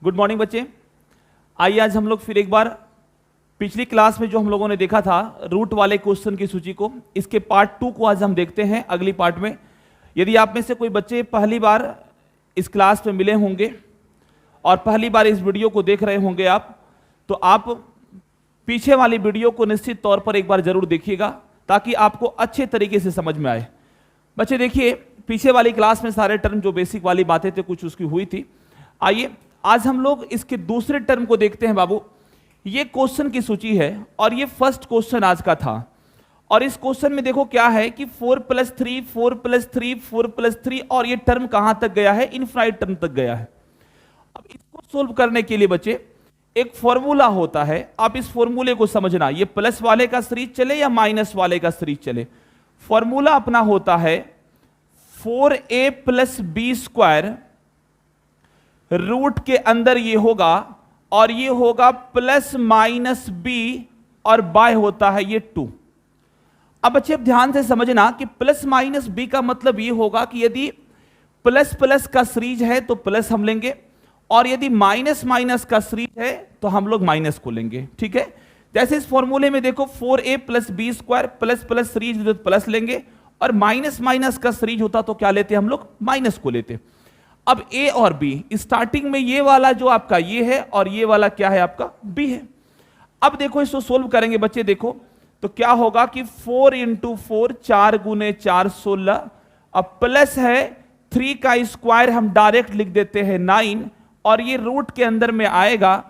Good morning बच्चे। आइए आज हम लोग फिर एक बार पिछली क्लास में जो हम लोगों ने देखा था रूट वाले क्वेश्चन की सूची को, इसके पार्ट 2 को आज हम देखते हैं अगली पार्ट में। यदि आप में से कोई बच्चे पहली बार इस क्लास में मिले होंगे और पहली बार इस वीडियो को देख रहे होंगे आप, तो आप पीछे वाली वीडियो को निश्चित तौर पर एक बार जरूर देखिएगा ताकि आपको अच्छे तरीके से समझ में आए। बच्चे देखिए, पीछे वाली क्लास में सारे टर्म जो बेसिक वाली बातें थे कुछ उसकी हुई थी। आइए आज हम लोग इसके दूसरे टर्म को देखते हैं। बाबू, ये क्वेश्चन की सूची है और ये फर्स्ट क्वेश्चन आज का था। और इस क्वेश्चन में देखो क्या है कि 4+3 4+3 4+3 और ये टर्म कहां तक गया है, इनफाइनाइट टर्म तक गया है। अब इसको सोल्व करने के लिए बच्चे एक फॉर्मूला होता है, आप इस फॉर्मूले को समझना। ये प्लस वाले का सीरीज चले या माइनस वाले का सीरीज चले, फॉर्मूला अपना होता है 4a + b² रूट के अंदर ये होगा और ये होगा +-b और बाय होता है ये 2। अब बच्चे ध्यान से समझना कि +-b का मतलब ये होगा कि यदि प्लस प्लस का सीरीज है तो प्लस हम लेंगे और यदि माइनस माइनस का सीरीज है तो हम लोग माइनस को लेंगे। ठीक है, जैसे इस फॉर्मूले में देखो 4a + b² plus plus series तो प्लस लेंगे और माइनस माइनस का सीरीज होता तो क्या लेते हम लोग, माइनस को लेते। अब a और b स्टार्टिंग में ये वाला जो आपका ये है और ये वाला क्या है आपका b है। अब देखो इसको सोल्व करेंगे बच्चे, देखो तो क्या होगा कि 4 × 4 4 × 4 16। अब प्लस है 3 का स्क्वायर हम डायरेक्ट लिख देते हैं 9 और ये रूट के अंदर में आएगा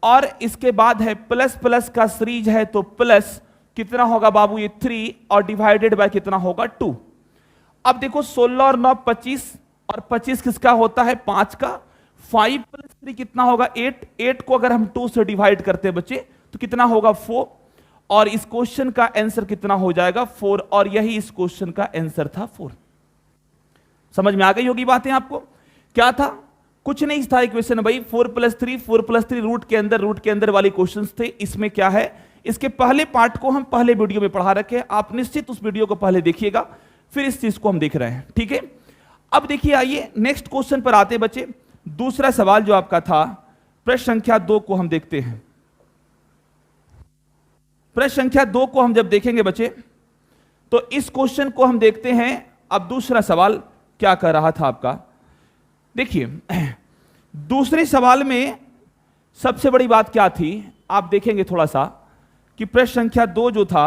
और इसके बाद है प्लस प्लस का सीरीज है तो प्लस कितना होगा बाबू ये 3 और डिवाइडेड बाय कितना होगा 2। अब देखो 16 और 9 25 और 25 किसका होता है 5 का। 5 + 3 कितना होगा 8। 8 को अगर हम 2 से डिवाइड करते हैं बच्चे तो कितना होगा 4 और इस क्वेश्चन का आंसर कितना हो जाएगा 4 और यही इस क्वेश्चन का आंसर था 4। समझ में आ गई होगी बातें आपको। क्या था, कुछ नहीं था इक्वेशन भाई 4+3 4+3 रूट के अंदर वाली क्वेश्चंस थे। इसमें क्या है, इसके पहले पार्ट को हम पहले वीडियो में पढ़ा रखे हैं, आप निश्चित उस वीडियो को पहले देखिएगा, फिर इस चीज को हम देख रहे हैं। ठीक है, अब देखिए आइए नेक्स्ट क्वेश्चन पर आते बच्चे। दूसरा सवाल जो आपका था प्रश्न संख्या 2 को हम देखते हैं। प्रश्न संख्या 2 को हम जब देखेंगे बच्चे तो इस क्वेश्चन को हम देखते हैं। अब दूसरा सवाल क्या कर रहा था आपका, देखिए दूसरे सवाल में सबसे बड़ी बात क्या थी आप देखेंगे थोड़ा सा कि प्रश्न संख्या 2 जो था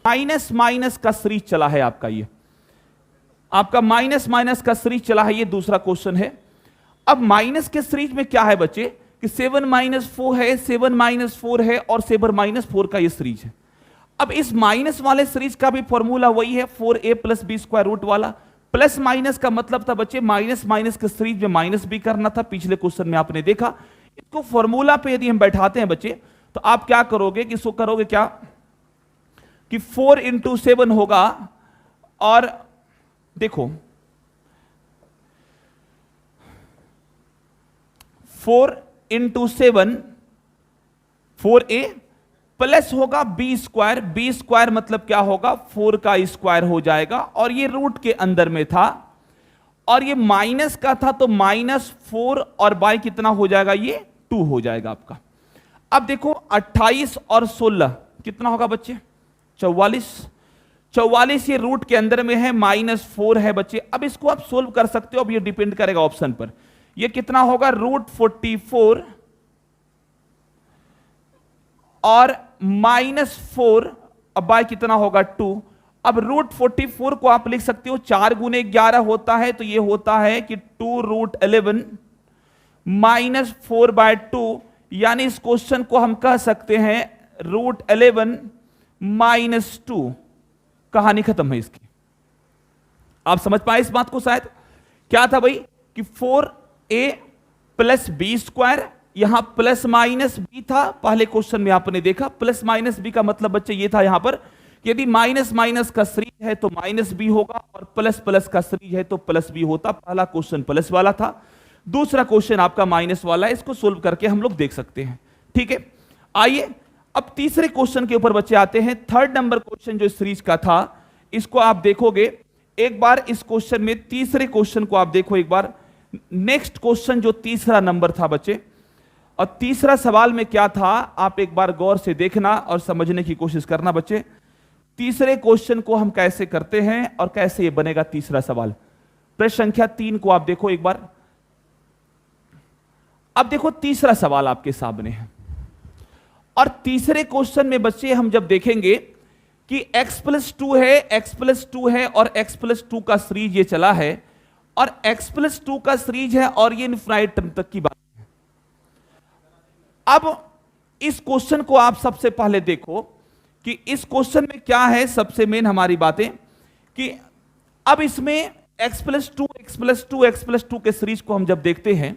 माइनस माइनस का सीरीज चला है आपका, ये आपका माइनस माइनस का सीरीज चला है, ये दूसरा क्वेश्चन है। अब माइनस के सीरीज में क्या है बच्चे कि 7 - 4 है, 7 - 4 है और 7 - 4 का ये सीरीज है। अब इस माइनस वाले सीरीज का भी फॉर्मूला वही है 4a + b² रूट वाला। प्लस माइनस का मतलब था बच्चे माइनस माइनस के सीरीज में माइनस भी करना था, पिछले क्वेश्चन में आपने देखा। इसको फॉर्मूला पे यदि हम बैठाते हैं बच्चे तो आप क्या करोगे कि इसको करोगे क्या कि 4 × 7 होगा और देखो 4 × 7 4a प्लस होगा b² मतलब क्या होगा 4 का स्क्वायर हो जाएगा और ये रूट के अंदर में था और ये माइनस का था तो -4 और बाय कितना हो जाएगा ये 2 हो जाएगा आपका। अब देखो 28 और 16 कितना होगा बच्चे 44। 44 ये रूट के अंदर में है, -4 है बच्चे। अब इसको आप सोल्व कर सकते हो, अब ये डिपेंड करेगा ऑप्शन पर। ये कितना होगा √44 और -4 अब बाय कितना होगा 2। अब √44 को आप लिख सकते हो 4 × 11 होता है तो ये होता है कि 2√11 -4/2, यानी इस क्वेश्चन को हम कह सकते हैं √11 - 2। कहानी खत्म है इसकी। आप समझ पाए इस बात को शायद। क्या था भाई कि 4a + b², यहां +-b था, पहले क्वेश्चन में आपने देखा +-b का मतलब बच्चे ये था यहां पर यदि माइनस माइनस का सीरीज है तो -b होगा और प्लस प्लस का सीरीज है तो +b होता। पहला क्वेश्चन प्लस वाला था, दूसरा क्वेश्चन आपका माइनस वाला है। इसको सोल्व करके हम लोग देख सकते हैं। ठीक है, आइए अब तीसरे क्वेश्चन के ऊपर बच्चे आते हैं। 3rd नंबर क्वेश्चन जो सीरीज का था इसको आप देखोगे एक बार। इस क्वेश्चन में तीसरे क्वेश्चन को आप देखो एक बार। नेक्स्ट क्वेश्चन जो तीसरा नंबर था बच्चे, और तीसरा सवाल में क्या था आप एक बार गौर से देखना और समझने की कोशिश करना बच्चे। तीसरे क्वेश्चन को हम कैसे करते हैं और कैसे ये बनेगा तीसरा सवाल। प्रश्न संख्या 3 को आप देखो एक बार। अब देखो तीसरा सवाल आपके सामने है, और तीसरे क्वेश्चन में बच्चे हम जब देखेंगे कि x+2 है, x+2 है और x+2 का सीरीज ये चला है, और x+2 का सीरीज है और ये इनफाइनाइट टर्म तक की बात है। अब इस क्वेश्चन को आप सबसे पहले देखो कि इस क्वेश्चन में क्या है। सबसे मेन हमारी बातें कि अब इसमें x+2 x+2 x+2 के सीरीज को हम जब देखते हैं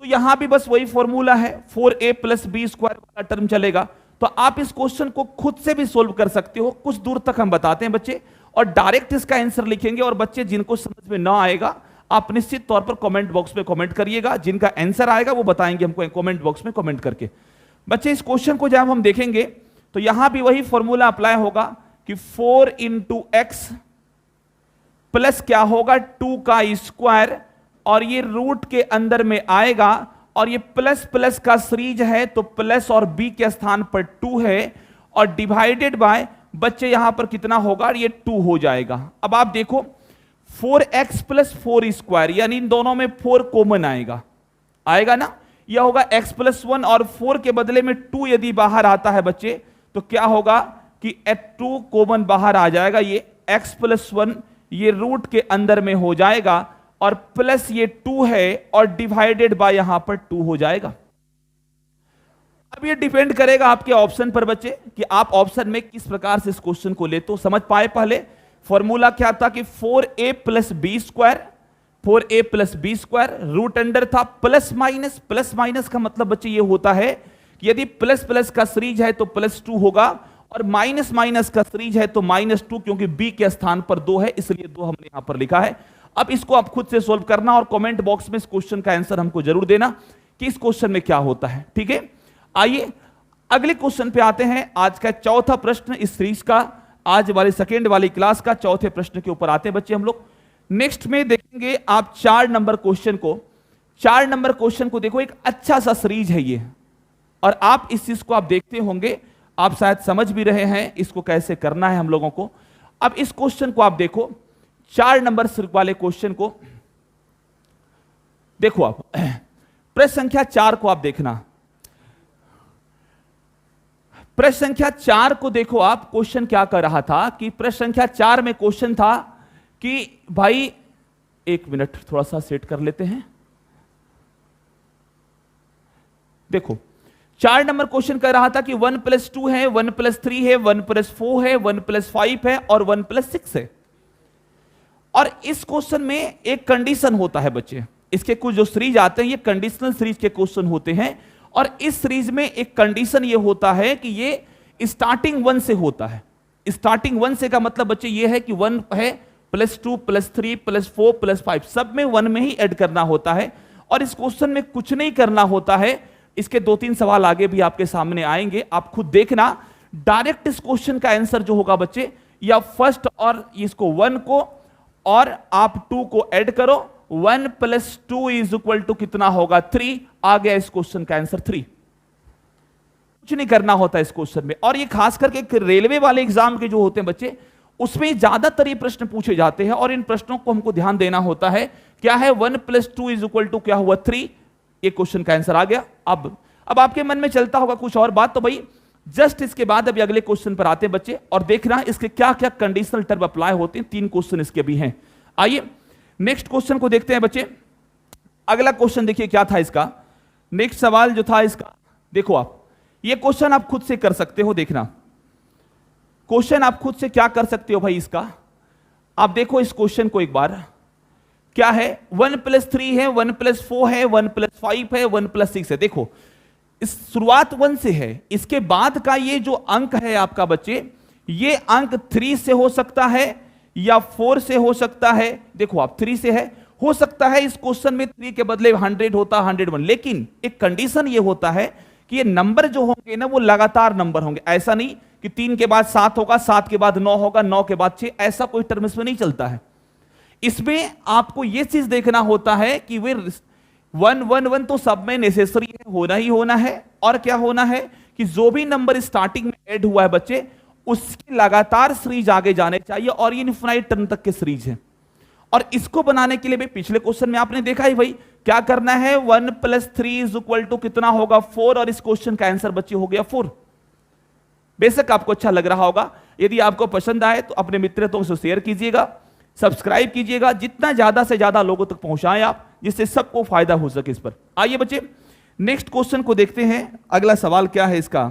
तो यहां भी बस वही फॉर्मूला है, 4a + b² वाला टर्म चलेगा। तो आप इस क्वेश्चन को खुद से भी सोल्व कर सकते हो, कुछ दूर तक हम बताते हैं बच्चे, और डायरेक्ट इसका आंसर लिखेंगे। और बच्चे जिनको समझ में ना आएगा आप निश्चित तौर पर कमेंट बॉक्स में कमेंट करिएगा, जिनका आंसर आएगा वो बताएंगे हमको कमेंट बॉक्स में कमेंट करके। बच्चे इस क्वेश्चन को जब हम देखेंगे तो यहां भी वही फॉर्मूला अप्लाई होगा कि 4 × x प्लस क्या होगा 2 का स्क्वायर, और ये रूट के अंदर में आएगा, और ये प्लस प्लस का सीरीज है तो प्लस और b के स्थान पर 2 है, और डिवाइडेड बाय बच्चे यहां पर कितना होगा, ये 2 हो जाएगा। अब आप देखो 4x + 4² यानी इन दोनों में 4 कॉमन आएगा ना, यह होगा x+1, और 4 के बदले में 2 यदि बाहर आता है बच्चे तो क्या होगा कि 2 कॉमन बाहर आ जाएगा, ये x+1 ये रूट के अंदर में हो जाएगा, और प्लस ये 2 है और डिवाइडेड बाय यहां पर 2 हो जाएगा। अब ये डिपेंड करेगा आपके ऑप्शन पर बच्चे कि आप ऑप्शन में किस प्रकार से इस क्वेश्चन को लेते हो। समझ पाए पहले फॉर्मूला क्या था कि 4a + b², 4a + b², root under था प्लस माइनस का मतलब बच्चे ये होता है कि यदि प्लस प्लस का सीरीज है तो +2 होगा, और माइनस माइनस का सीरीज है तो -2, क्योंकि b के स्थान पर 2 है इसलिए 2 हमने यहां पर लिखा है। अब इसको आप खुद से सोल्व करना और कमेंट बॉक्स में इस क्वेश्चन का आंसर हमको जरूर देना कि इस क्वेश्चन में क्या होता है, ठीक है। आइए अगले क्वेश्चन पे आते हैं। आज का चौथा प्रश्न इस सीरीज का, आज वाली सेकेंड वाली क्लास का चौथे प्रश्न के ऊपर आते हैं बच्चे हम लोग। नेक्स्ट में देखेंगे आप 4 नंबर क्वेश्चन को। 4 नंबर क्वेश्चन को देखो, एक अच्छा सा सीरीज है ये, और आप इस चीज को आप देखते होंगे, आप शायद समझ भी रहे हैं इसको कैसे करना है हम लोगों को। अब इस क्वेश्चन को आप देखो, 4 नंबर वाले क्वेश्चन को देखो आप। प्रश्न संख्या 4 को आप देखना, प्रश्न संख्या 4 को देखो आप। क्वेश्चन क्या कर रहा था कि प्रश्न संख्या 4 में क्वेश्चन था कि भाई, एक मिनट थोड़ा सा सेट कर लेते हैं। देखो 4 नंबर क्वेश्चन कर रहा था कि 1 + 2 है, 1 + 3 है, 1 + 4 है, 1 + 5 है और 1 + 6 है। और इस क्वेश्चन में एक कंडीशन होता है बच्चे, इसके कुछ जो सीरीज आते हैं ये कंडीशनल सीरीज के क्वेश्चन होते हैं, और इस सीरीज में एक कंडीशन ये होता है कि ये स्टार्टिंग 1 से होता है। स्टार्टिंग 1 से का मतलब बच्चे ये है कि 1 है, +2 +3 +4 +5 सब में 1 में ही ऐड करना होता है, और इस क्वेश्चन में कुछ नहीं करना होता है। इसके 2-3 सवाल आगे भी आपके सामने आएंगे, आप खुद देखना। डायरेक्ट इस क्वेश्चन का आंसर जो होगा बच्चे, या फर्स्ट और इसको 1 को और आप 2 को ऐड करो, 1 + 2 = कितना होगा 3, आ गया इस क्वेश्चन का आंसर 3। कुछ नहीं करना होता इस क्वेश्चन में। और ये खास करके रेलवे वाले एग्जाम के जो होते हैं बच्चे, उसमें ज्यादातर ये प्रश्न पूछे जाते हैं, और इन प्रश्नों को हमको ध्यान देना होता है। क्या है 1 + 2 = क्या हुआ 3, ये क्वेश्चन का आंसर आ गया। अब आपके मन में चलता होगा कुछ और बात, तो भाई जस्ट इसके बाद अभी अगले क्वेश्चन पर आते हैं बच्चे, और देखना इसके क्या क्या कंडीशनल टर्म अप्लाई होते हैं। 3 क्वेश्चन इसके भी हैं। आइए नेक्स्ट क्वेश्चन को देखते हैं बच्चे। अगला क्वेश्चन देखिए क्या था इसका, नेक्स्ट सवाल जो था इसका, देखो आप ये क्वेश्चन आप खुद से कर सकते हो। देखना क्वेश्चन आप खुद से क्या कर सकते हो भाई इसका, आप देखो इस क्वेश्चन को एक बार। क्या है 1 + 3 है, 1 + 4 है, 1 + 5 है, 1 + 6 है। देखो इस शुरुआत 1 से है, इसके बाद का ये जो अंक है आपका बच्चे, ये अंक 3 से हो सकता है या 4 से हो सकता है। देखो आप 3 से है, हो सकता है इस क्वेश्चन में 3 के बदले 100 होता, 101, लेकिन एक कंडीशन ये होता है कि ये नंबर जो होंगे ना वो लगातार नंबर होंगे। ऐसा नहीं कि 3 के बाद 7 होगा, 7 के बाद 9 होगा, 9 के बाद 6, ऐसा कोई टर्म इसमें नहीं चलता है। इसमें आपको यह चीज देखना होता है कि वे 111 तो सब में नेसेसरी है, होना ही होना है। और क्या होना है कि जो भी नंबर स्टार्टिंग में ऐड हुआ है बच्चे, उसकी लगातार सीरीज आगे जाने चाहिए और ये इनफिनाइट टर्म तक के सीरीज है। और इसको बनाने के लिए भाई पिछले क्वेश्चन में आपने देखा ही भाई क्या करना है, 1 + 3 = कितना होगा 4, और इस क्वेश्चन का आंसर बच्चे हो गया 4। बेशक आपको अच्छा लग रहा होगा। यदि आपको पसंद आए तो अपने मित्रों से शेयर कीजिएगा, सब्सक्राइब कीजिएगा, जितना ज्यादा से ज्यादा लोगों तक पहुंचाएं आप, जिससे सबको फायदा हो सके इस पर। आइए बच्चे नेक्स्ट क्वेश्चन को देखते हैं। अगला सवाल क्या है इसका,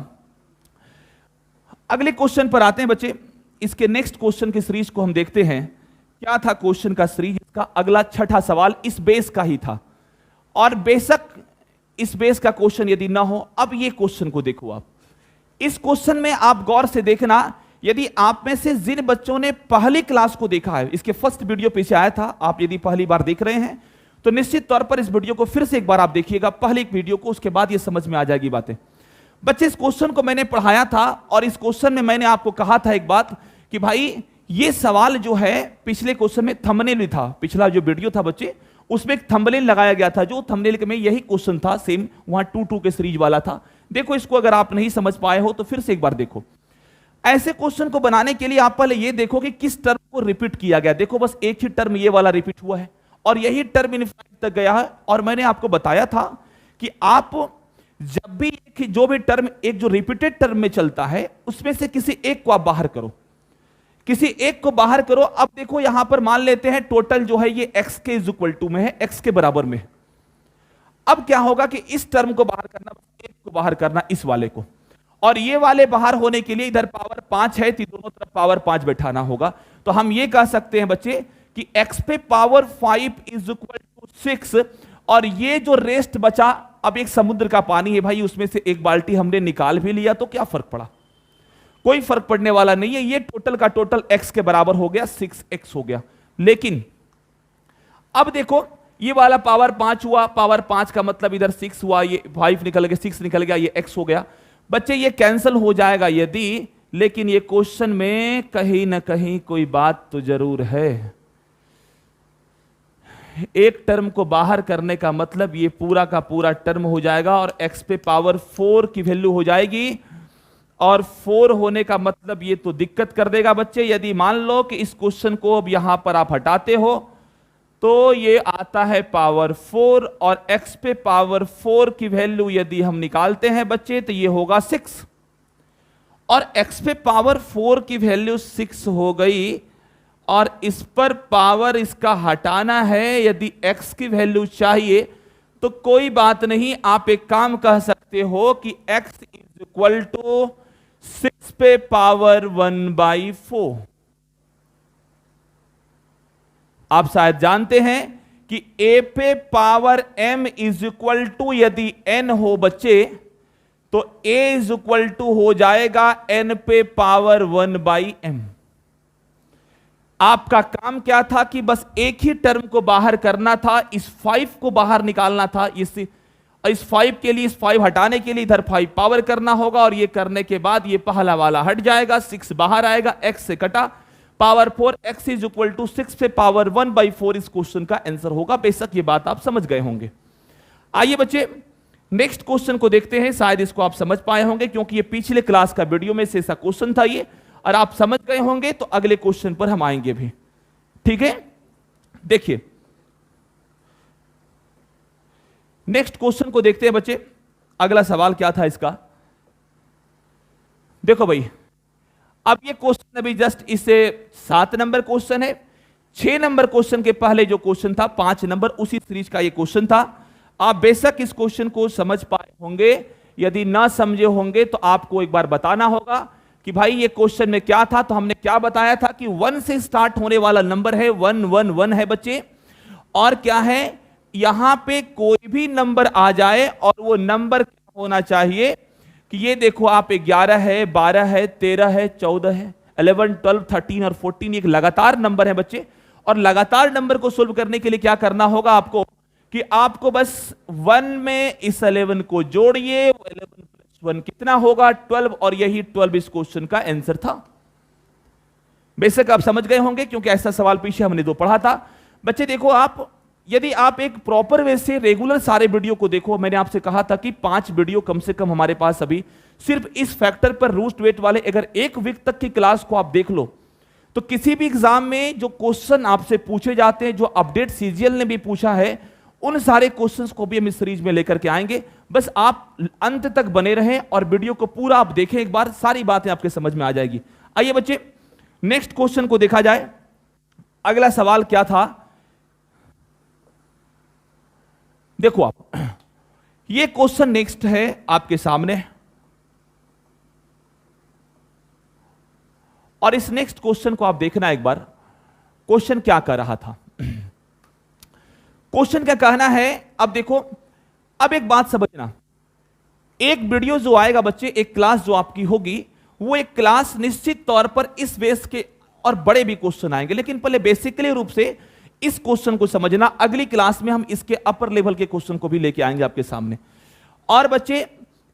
अगले क्वेश्चन पर आते हैं बच्चे। इसके नेक्स्ट क्वेश्चन की सीरीज को हम देखते हैं। क्या था क्वेश्चन का सीरीज, इसका अगला छठा सवाल इस बेस का ही था। और बेशक इस बेस का क्वेश्चन यदि ना हो, अब ये क्वेश्चन को देखो आप। इस क्वेश्चन में आप गौर से देखना, यदि आप में से जिन बच्चों ने पहली क्लास को देखा है, इसके फर्स्ट वीडियो पीछे आया था, आप यदि पहली बार देख रहे हैं तो निश्चित तौर पर इस वीडियो को फिर से एक बार आप देखिएगा, पहले एक वीडियो को, उसके बाद ये समझ में आ जाएगी बातें। बच्चे इस क्वेश्चन को मैंने पढ़ाया था और इस क्वेश्चन में मैंने आपको कहा था एक बात कि भाई ये सवाल जो है पिछले क्वेश्चन में थंबनेल भी था, पिछला जो वीडियो था बच्चे उसमें एक थंबनेल लगाया गया था, जो थंबनेल में यही क्वेश्चन था, सेम वहां 2-2 के सीरीज वाला था। देखो इसको अगर आप नहीं समझ पाए हो तो फिर से एक बार देखो। ऐसे क्वेश्चन को बनाने के लिए आप पहले ये देखो कि किस टर्म को रिपीट किया गया। देखो बस एक ही टर्म ये वाला रिपीट हुआ है और यही टर्म इनफिनिट तक गया है। और मैंने आपको बताया था कि आप जब भी जो भी टर्म एक जो रिपीटेड टर्म में चलता है उसमें से किसी एक को आप बाहर करो, किसी एक को बाहर करो। अब देखो यहां पर मान लेते हैं टोटल जो है ये x के = में है, x के बराबर में। अब क्या होगा कि इस टर्म को बाहर करना, एक को बाहर करना, इस वाले को, और ये वाले बाहर होने के लिए इधर पावर 5 है तो दोनों तरफ पावर 5 बैठाना होगा। तो हम ये कह सकते हैं बच्चे कि x पे पावर 5 = 6, और ये जो रेस्ट बचा, अब एक समुद्र का पानी है भाई, उसमें से एक बाल्टी हमने निकाल भी लिया तो क्या फर्क पड़ा, कोई फर्क पड़ने वाला नहीं है। ये टोटल का टोटल x के बराबर हो गया, 6x हो गया। लेकिन अब देखो ये वाला पावर 5 हुआ, पावर 5 का मतलब इधर 6 हुआ, ये 5 निकल गया, 6 निकल गया, ये x हो गया। बच्चे ये कैंसिल हो जाएगा यदि, लेकिन ये क्वेश्चन में कहीं ना कहीं कोई बात तो जरूर है। एक टर्म को बाहर करने का मतलब ये पूरा का पूरा टर्म हो जाएगा और x पे पावर 4 की वैल्यू हो जाएगी, और 4 होने का मतलब ये तो दिक्कत कर देगा बच्चे। यदि मान लो कि इस क्वेश्चन को अब यहां पर आप हटाते हो तो ये आता है पावर 4, और x पे पावर 4 की वैल्यू यदि हम निकालते हैं बच्चे तो ये होगा 6, और x पे पावर 4 की वैल्यू 6 हो गई, और इस पर पावर इसका हटाना है। यदि x की वैल्यू चाहिए तो कोई बात नहीं, आप एक काम कह सकते हो कि x = 6 पे पावर 1/4। आप शायद जानते हैं कि a पे पावर m = यदि n हो बच्चे तो a हो जाएगा n पे पावर 1/m। आपका काम क्या था कि बस एक ही टर्म को बाहर करना था, इस 5 को बाहर निकालना था। इस 5 के लिए, इस 5 हटाने के लिए इधर 5 पावर करना होगा, और ये करने के बाद ये पहला वाला हट जाएगा, 6 बाहर आएगा, x से कटा, पावर 4, x = 6 पे पावर 1/4 इस क्वेश्चन का आंसर होगा। बेशक ये बात आप समझ गए होंगे। आइए बच्चे नेक्स्ट क्वेश्चन को देखते हैं। शायद इसको आप समझ पाए होंगे क्योंकि ये पिछले क्लास का वीडियो में से ऐसा क्वेश्चन था ये, और आप समझ गए होंगे तो अगले क्वेश्चन पर हम आएंगे भी। ठीक है, देखिए नेक्स्ट क्वेश्चन को देखते हैं बच्चे। अगला सवाल क्या था इसका, देखो भाई, अब ये क्वेश्चन अभी जस्ट इससे 7 नंबर क्वेश्चन है। 6 नंबर क्वेश्चन के पहले जो क्वेश्चन था 5 नंबर, उसी सीरीज का ये क्वेश्चन था। आप बेशक इस क्वेश्चन को समझ पाए होंगे, यदि ना समझे होंगे तो आपको एक बार बताना होगा कि भाई ये क्वेश्चन में क्या था। तो हमने क्या बताया था कि 1 से स्टार्ट होने वाला नंबर है 111 है बच्चे, और क्या है यहां पे कोई भी नंबर आ जाए और वो नंबर क्या होना चाहिए कि ये देखो आप 11 है, 12 है, 13 है, 14 है, 11, 12, 13 और 14 एक लगातार नंबर है बच्चे। और लगातार नंबर को सोल्व करने के लिए क्या करना होगा आपको कि आपको बस 1 में इस 11 को जोड़िए, 11 + 1 कितना होगा 12, और यही 12 इस क्वेश्चन का आंसर था। बेशक आप समझ गए होंगे क्योंकि ऐसा सवाल पीछे हमने 2 पढ़ा था। बच्चे देखो, आप यदि आप एक प्रॉपर वे से रेगुलर सारे वीडियो को देखो, मैंने आपसे कहा था कि 5 वीडियो कम से कम हमारे पास अभी सिर्फ इस फैक्टर पर रूट वेट वाले, अगर 1 वीक तक की क्लास को आप देख लो तो किसी भी एग्जाम में जो क्वेश्चन आपसे पूछे जाते हैं, जो अपडेट सीजीएल ने भी पूछा है, उन सारे क्वेश्चंस को भी हम इस सीरीज में लेकर के आएंगे। बस आप अंत तक बने रहें और वीडियो को पूरा आप देखें, एक बार सारी बातें आपके समझ में आ जाएगी। आइए बच्चे नेक्स्ट क्वेश्चन को देखा जाए। अगला सवाल क्या था, देखो आप, ये क्वेश्चन नेक्स्ट है आपके सामने, और इस नेक्स्ट क्वेश्चन को आप देखना एक बार। क्वेश्चन क्या कर रहा था, क्वेश्चन क्या कहना है, अब देखो, अब एक बात समझना, एक वीडियो जो आएगा बच्चे, एक क्लास जो आपकी होगी, वो एक क्लास निश्चित तौर पर इस बेस के और बड़े भी क्वेश्चन आएंगे, लेकिन पहले बेसिकली रूप से इस क्वेश्चन को समझना। अगली क्लास में हम इसके अपर लेवल के क्वेश्चन को भी लेके आएंगे आपके सामने। और बच्चे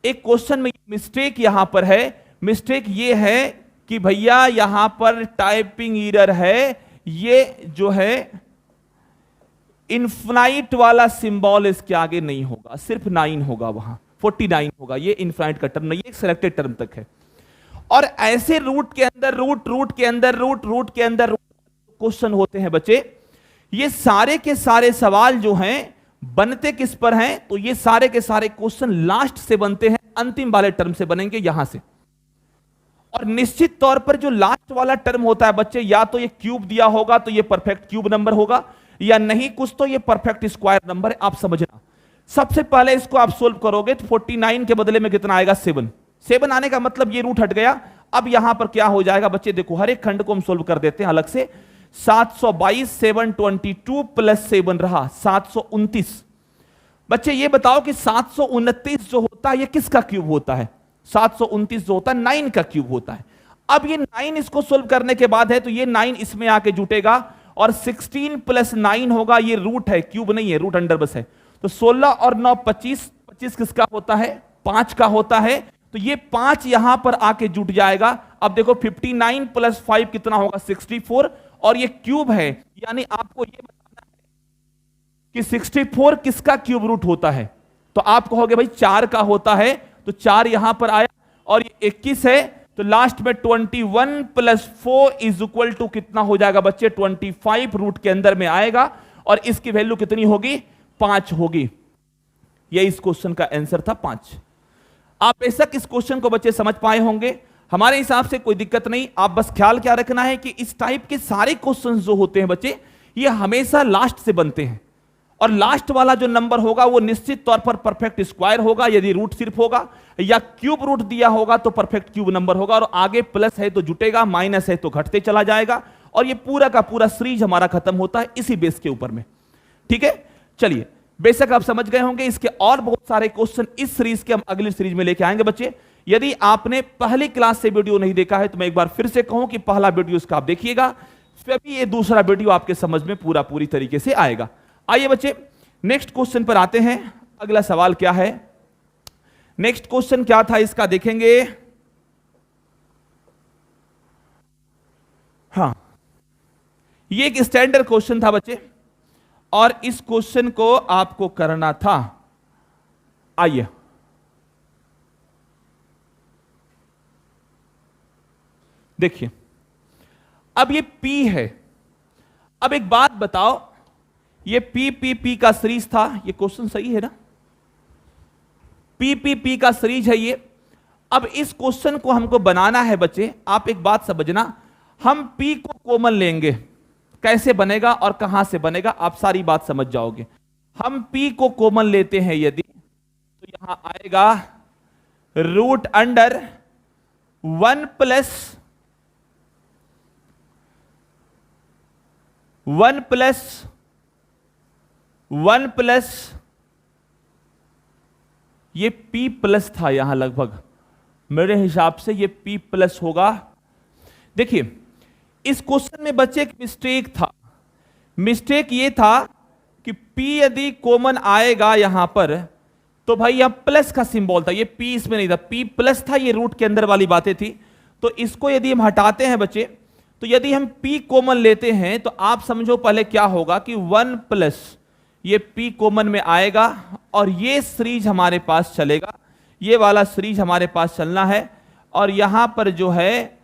एक क्वेश्चन में मिस्टेक यहां पर है, मिस्टेक ये है कि भैया यहां पर टाइपिंग एरर है, ये जो है इनफाइनाइट वाला सिंबल इसके आगे नहीं होगा, सिर्फ 9 होगा, वहां 49 होगा। ये इनफाइनाइट का टर्म नहीं है, एक सिलेक्टेड टर्म तक है। और ऐसे रूट के अंदर रूट के अंदर रूट के अंदर क्वेश्चन होते हैं बच्चे। ये सारे के सारे सवाल जो हैं बनते किस पर हैं, तो ये सारे के सारे क्वेश्चन लास्ट से बनते हैं, अंतिम वाले टर्म से बनेंगे यहां से। और निश्चित तौर पर जो लास्ट वाला टर्म होता है बच्चे, या तो ये क्यूब दिया होगा तो ये परफेक्ट क्यूब नंबर होगा, या नहीं कुछ तो ये परफेक्ट स्क्वायर नंबर है। आप समझना, सबसे पहले इसको आप सोल्व करोगे तो 49 के बदले में कितना आएगा, 7 आने का मतलब ये रूट हट गया। अब यहां पर क्या हो जाएगा बच्चे, देखो हर एक खंड को हम सोल्व कर देते हैं अलग से। 722 722 प्लस 7 रहा 729। बच्चे ये बताओ कि 729 जो होता है ये किसका क्यूब होता है, 729 जो होता है 9 का क्यूब होता है। अब ये 9 इसको सोल्व करने के बाद है तो ये 9 इसमें आके जुटेगा और 16 प्लस 9 होगा, ये रूट है, क्यूब नहीं है, रूट अंडर बस है। तो 16 और 9 25, 25 किसका होता है, 5 का होता है। तो ये 5 यहां पर आके जुट जाएगा। अब देखो 59 प्लस 5 कितना होगा, 64, और ये क्यूब है, यानी आपको ये बताना है कि 64 किसका क्यूब रूट होता है। तो आप कहोगे भाई 4 का होता है, तो 4 यहां पर आया, और ये 21 है, तो लास्ट में 21 प्लस 4 इज इक्वल टू कितना हो जाएगा बच्चे, 25 रूट के अंदर में आएगा, और इसकी वैल्यू कितनी होगी, 5 होगी। ये इस क्वेश्चन का आंसर था 5। आप बेशक इस क्वेश्चन को बच्चे समझ पाए होंगे, हमारे हिसाब से कोई दिक्कत नहीं। आप बस ख्याल क्या रखना है कि इस टाइप के सारे क्वेश्चंस जो होते हैं बच्चे, ये हमेशा लास्ट से बनते हैं, और लास्ट वाला जो नंबर होगा वो निश्चित तौर पर परफेक्ट स्क्वायर होगा यदि रूट सिर्फ होगा, या क्यूब रूट दिया होगा तो परफेक्ट क्यूब नंबर होगा, और आगे प्लस है तो जुटेगा, माइनस है तो घटते चला जाएगा, और ये पूरा का पूरा सीरीज हमारा खत्म होता है इसी बेस के ऊपर में। ठीक है, चलिए, बेशक आप समझ गए होंगे। इसके और बहुत सारे क्वेश्चन इस सीरीज के हम अगली सीरीज में लेके आएंगे बच्चे। यदि आपने पहली क्लास से वीडियो नहीं देखा है तो मैं एक बार फिर से कहूं कि पहला वीडियो इसका आप देखिएगा, फिर भी ये दूसरा वीडियो आपके समझ में पूरी तरीके से आएगा। आइए बच्चे नेक्स्ट क्वेश्चन पर आते हैं। अगला सवाल क्या है, नेक्स्ट क्वेश्चन क्या था इसका देखेंगे। हाँ, ये एक स्टैंडर्ड क्वेश्चन था बच्चे, और इस क्वेश्चन को आपको करना था। आइए देखिए, अब ये P है। अब एक बात बताओ, ये P का सीरीज था, ये क्वेश्चन सही है ना, P का सीरीज है ये। अब इस क्वेश्चन को हमको बनाना है बच्चे, आप एक बात समझना, हम P को कॉमन लेंगे, कैसे बनेगा और कहां से बनेगा आप सारी बात समझ जाओगे। हम P को कॉमन लेते हैं यदि, तो यहां आएगा रूट अंडर 1 प्लस ये P प्लस था यहां, लगभग मेरे हिसाब से ये P प्लस होगा। देखिए इस क्वेश्चन में बच्चे एक मिस्टेक था, मिस्टेक ये था कि P यदि कॉमन आएगा यहां पर तो भाई यहां प्लस का सिंबल था, ये P इसमें नहीं था, P प्लस था, ये रूट के अंदर वाली बातें थी। तो इसको यदि हम हटाते हैं बच्चे तो यदि हम p कॉमन लेते हैं तो आप समझो पहले क्या होगा कि 1 प्लस ये p कॉमन में आएगा और ये सीरीज हमारे पास चलेगा, ये वाला सीरीज हमारे पास चलना है। और यहां पर जो है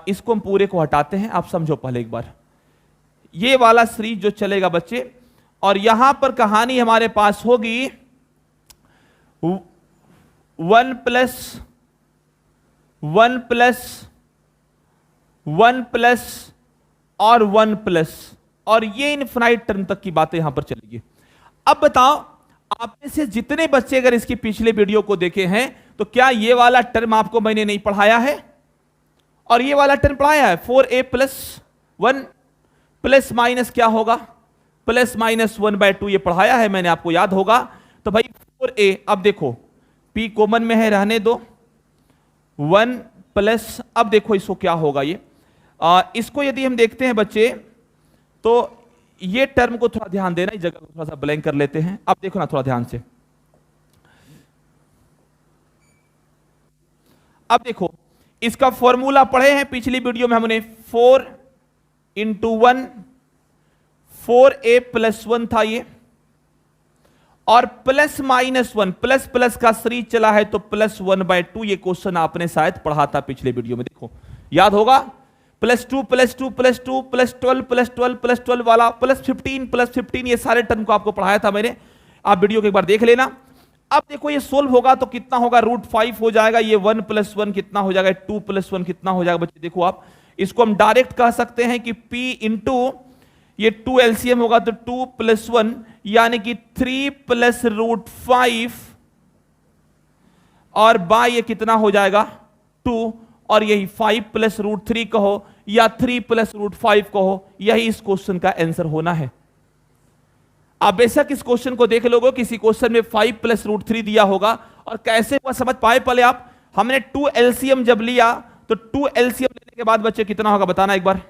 इसको हम पूरे को हटाते हैं, आप समझो पहले एक बार, ये वाला सीरीज जो चलेगा बच्चे, और यहां पर कहानी हमारे पास होगी 1 प्लस 1 प्लस 1 प्लस और 1 प्लस, और ये इनफिनाइट टर्म तक की बातें यहां पर चलेगी। अब बताओ आप में से जितने बच्चे अगर इसकी पिछले वीडियो को देखे हैं तो क्या ये वाला टर्म आपको मैंने नहीं पढ़ाया है और ये वाला टर्म पढ़ाया है? 4a प्लस 1 प्लस माइनस क्या होगा, प्लस माइनस 1/2, ये पढ़ाया है मैंने, आपको याद होगा। तो भाई 4a, अब देखो p कॉमन में है, रहने दो, 1 प्लस, अब देखो इसको क्या होगा, ये इसको यदि हम देखते हैं बच्चे तो ये टर्म को थोड़ा ध्यान देना, इस जगह को थोड़ा सा ब्लैंक कर लेते हैं। अब देखो ना थोड़ा ध्यान से, अब देखो इसका फॉर्मूला पढ़े हैं पिछली वीडियो में हमने, 4 × 1, 4a प्लस 1 था ये, और प्लस माइनस 1, प्लस प्लस का सीरीज चला है तो प्लस 1/2, ये क्वेश्चन आपने शायद पढ़ा था पिछले वीडियो में, देखो याद होगा, +2 +2 +2 +12 +12 +12 वाला, +15 +15, ये सारे टर्म को आपको पढ़ाया था मैंने, आप वीडियो को एक बार देख लेना। अब देखो ये सोल्व होगा तो कितना होगा, √5 हो जाएगा, ये 1 + 1 कितना हो जाएगा, 2 + 1 कितना हो जाएगा बच्चे, देखो आप इसको हम डायरेक्ट कह सकते हैं कि p इंटू ये 2 एलसीएम होगा तो 2 + 1 यानी कि 3 + √5, और बाय ये कितना हो जाएगा 2, और यही 5 + √3 कहो या 3 + √5 कहो, यही इस क्वेश्चन का आंसर होना है। आप बेशक इस क्वेश्चन को देख लोगे, किसी क्वेश्चन में 5 + √3 दिया होगा, और कैसे हुआ समझ पाए पहले आप, हमने 2 एलसीएम जब लिया तो 2 एलसीएम लेने के बाद बच्चे कितना होगा बताना एक बार,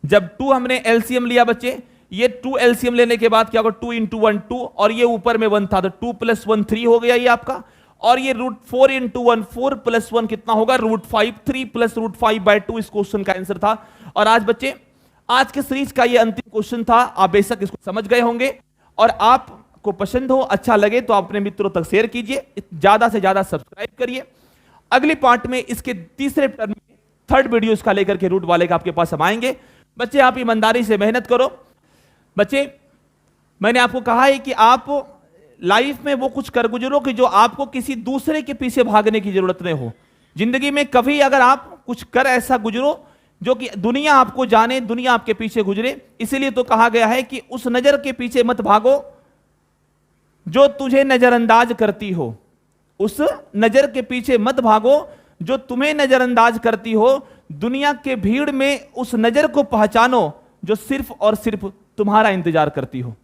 जब 2 हमने एलसीएम लिया बच्चे, ये 2 एलसीएम लेने के बाद क्या होगा, 2 × 1 2, और ये ऊपर में 1 था तो 2 + 1 3 हो गया ये आपका, और ये √4 × 1 4 + 1 कितना होगा √5, 3 + √5/2 इस क्वेश्चन का आंसर था। और आज बच्चे आज के सीरीज का ये अंतिम क्वेश्चन था, आप बेशक इसको समझ गए होंगे, और आपको पसंद हो, अच्छा लगे तो अपने मित्रों तक शेयर कीजिए, ज्यादा से ज्यादा सब्सक्राइब करिए। अगली पार्ट में इसके तीसरे टर्म में थर्ड वीडियो इसका लेकर के रूट वाले का आपके पास हम आएंगे। बच्चे आप ईमानदारी से मेहनत करो। बच्चे मैंने आपको कहा है कि आप लाइफ में वो कुछ कर गुजरो कि जो आपको किसी दूसरे के पीछे भागने की जरूरत नहीं हो। जिंदगी में कभी अगर आप कुछ कर ऐसा गुजरो जो कि दुनिया आपको जाने, दुनिया आपके पीछे गुजरे, इसीलिए तो कहा गया है कि उस नजर के पीछे मत भागो जो तुझे नजरअंदाज करती हो, उस नजर के पीछे मत भागो जो तुम्हें नजरअंदाज करती हो, दुनिया के भीड़ में उस नजर को पहचानो जो सिर्फ और सिर्फ तुम्हारा इंतजार करती हो।